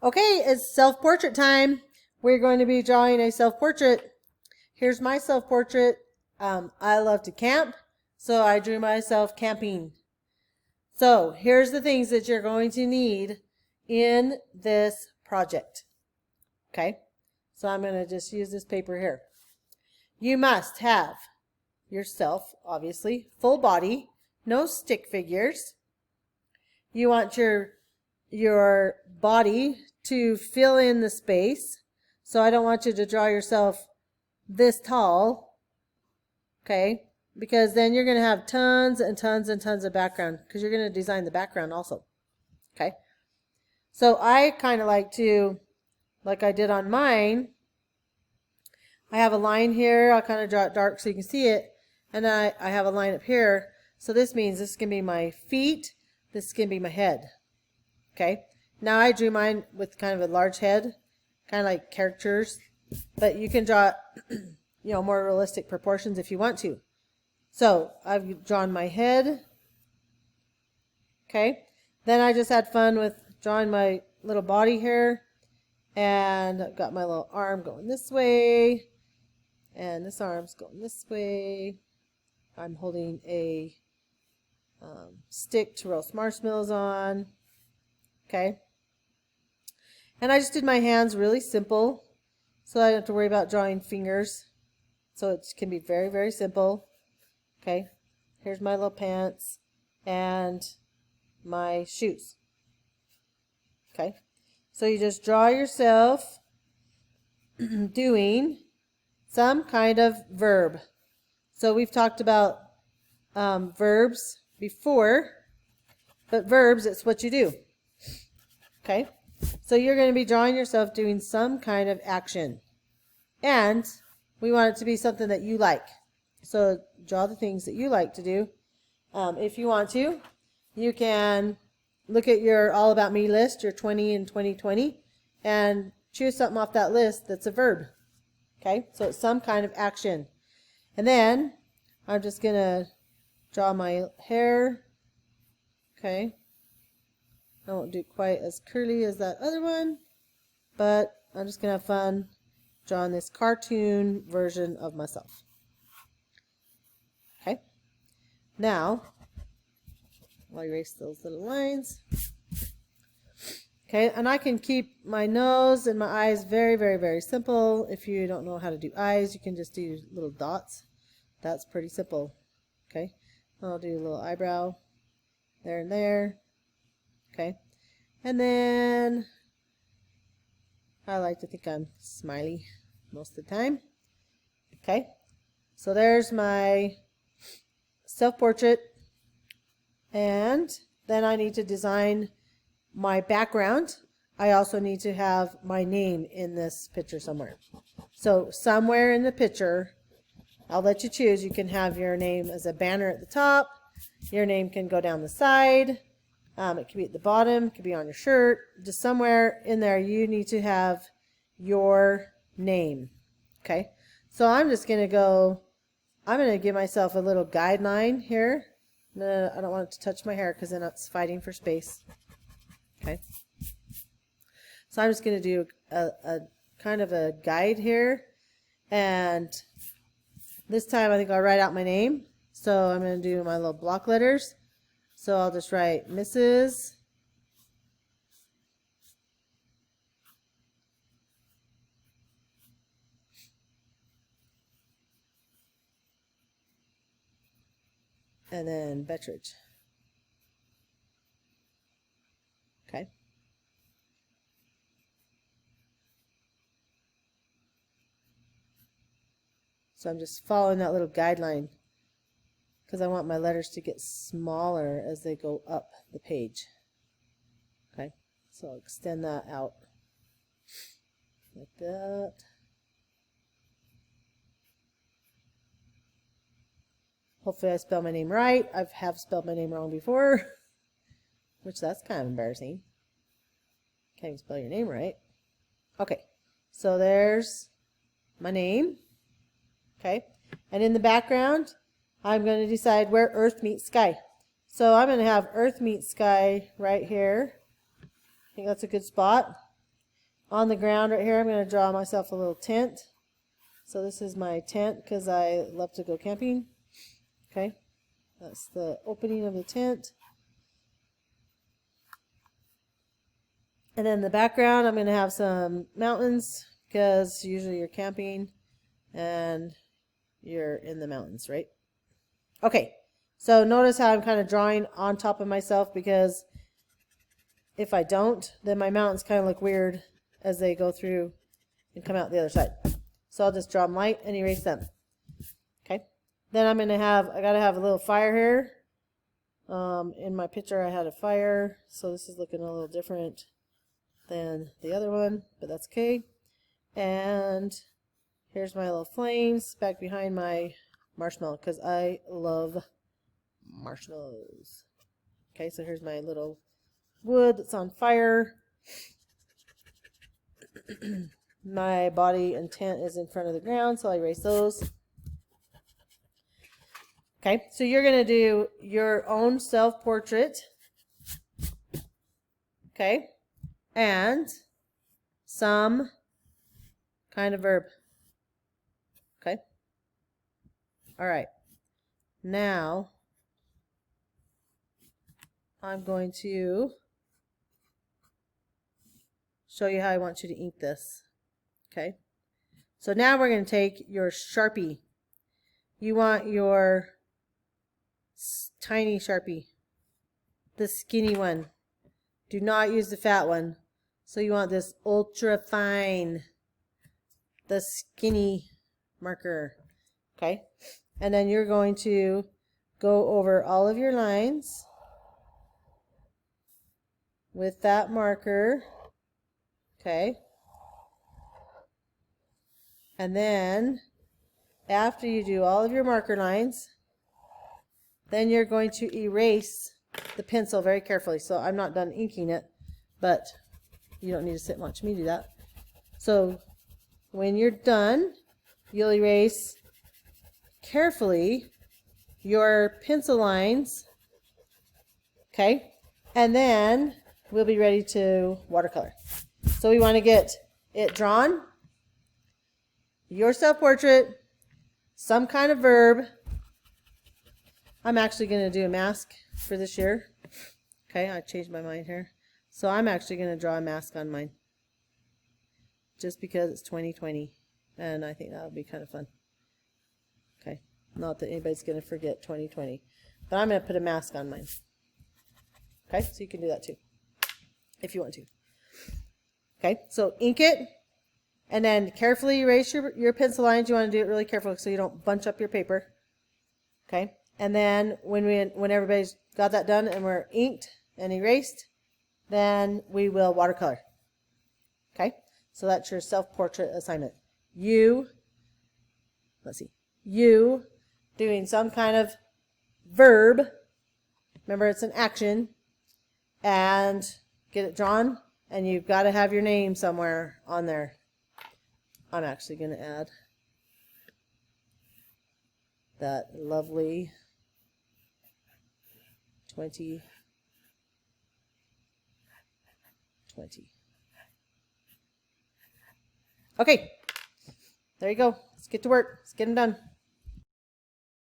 Okay, it's self-portrait time. We're going to be drawing a self-portrait. Here's my self-portrait. I love to camp, so I drew myself camping. So here's the things that you're going to need in this project. Okay, so I'm going to just use this paper here. You must have yourself, obviously, full body, no stick figures. You want your body to fill in the space. So I don't want you to draw yourself this tall, okay? Because then you're going to have tons and tons and tons of background because you're going to design the background also, okay? So I kind of like to, like I did on mine, I have a line here. I'll kind of draw it dark so you can see it. And then I have a line up here. So this means this is going to be my feet. This is going to be my head. Okay. Now I drew mine with kind of a large head, kind of like caricatures. But you can draw, more realistic proportions if you want to. So I've drawn my head. Okay. Then I just had fun with drawing my little body here. And I've got my little arm going this way. And this arm's going this way. I'm holding a stick to roast marshmallows on. Okay. And I just did my hands really simple, so I don't have to worry about drawing fingers. So it can be very, very simple. Okay. Here's my little pants and my shoes. Okay. So you just draw yourself doing some kind of verb. So we've talked about verbs before, but verbs, it's what you do. Okay, so you're going to be drawing yourself doing some kind of action. And we want it to be something that you like. So draw the things that you like to do. If you want to, you can look at your All About Me list, your 20 and 2020, and choose something off that list that's a verb. Okay, so it's some kind of action. And then I'm just going to draw my hair. Okay, I won't do quite as curly as that other one, but I'm just going to have fun drawing this cartoon version of myself. Okay, now I'll erase those little lines. Okay, and I can keep my nose and my eyes very, very, very simple. If you don't know how to do eyes, you can just do little dots. That's pretty simple. Okay, I'll do a little eyebrow there and there. Okay, and then I like to think I'm smiley most of the time. Okay, so there's my self-portrait, and then I need to design my background. I also need to have my name in this picture somewhere. So somewhere in the picture, I'll let you choose. You can have your name as a banner at the top. Your name can go down the side. It could be at the bottom. It could be on your shirt. Just somewhere in there, you need to have your name. Okay. So I'm just going to go, I'm going to give myself a little guideline here. I don't want it to touch my hair because then it's fighting for space. Okay. So I'm just going to do a kind of a guide here. And this time I think I'll write out my name. So I'm going to do my little block letters. So I'll just write Mrs. and then Bettridge. Okay. So I'm just following that little guideline because I want my letters to get smaller as they go up the page. Okay, so I'll extend that out like that. Hopefully I spell my name right. I have spelled my name wrong before, which that's kind of embarrassing. Can't even spell your name right. Okay, so there's my name. Okay, and in the background, I'm going to decide where Earth meets sky. So I'm going to have Earth meets sky right here. I think that's a good spot. On the ground right here, I'm going to draw myself a little tent. So this is my tent because I love to go camping. Okay, that's the opening of the tent. And then in the background, I'm going to have some mountains because usually you're camping and you're in the mountains, right? Okay, so notice how I'm kind of drawing on top of myself, because if I don't, then my mountains kind of look weird as they go through and come out the other side. So I'll just draw them light and erase them. Okay, then I gotta have a little fire here. In my picture I had a fire, so this is looking a little different than the other one, but that's okay. And here's my little flames back behind my marshmallow, because I love marshmallows. Okay, so here's my little wood that's on fire. My body and tent is in front of the ground, so I erase those. Okay, so you're going to do your own self-portrait. Okay, and some kind of verb. Okay, all right. Now, I'm going to show you how I want you to ink this. Okay, so now we're going to take your Sharpie. You want your tiny Sharpie, the skinny one. Do not use the fat one. So you want this ultra fine, the skinny marker. Okay, and then you're going to go over all of your lines with that marker. Okay, and then after you do all of your marker lines, then you're going to erase the pencil very carefully. So I'm not done inking it, but you don't need to sit and watch me do that. So when you're done, you'll erase carefully your pencil lines. Okay, and then we'll be ready to watercolor. So we want to get it drawn, your self-portrait, some kind of verb. I'm actually going to do a mask for this year. Okay, I changed my mind here. So I'm actually going to draw a mask on mine, just because it's 2020, and I think that would be kind of fun. Okay, not that anybody's going to forget 2020, but I'm going to put a mask on mine. Okay, so you can do that too, if you want to. Okay, so ink it, and then carefully erase your pencil lines. You want to do it really carefully so you don't bunch up your paper. Okay, and then when everybody's got that done and we're inked and erased, then we will watercolor. Okay, so that's your self-portrait assignment. You doing some kind of verb, remember it's an action, and get it drawn, and you've got to have your name somewhere on there. I'm actually going to add that lovely 2020. Okay, there you go. Let's get to work. Let's get them done.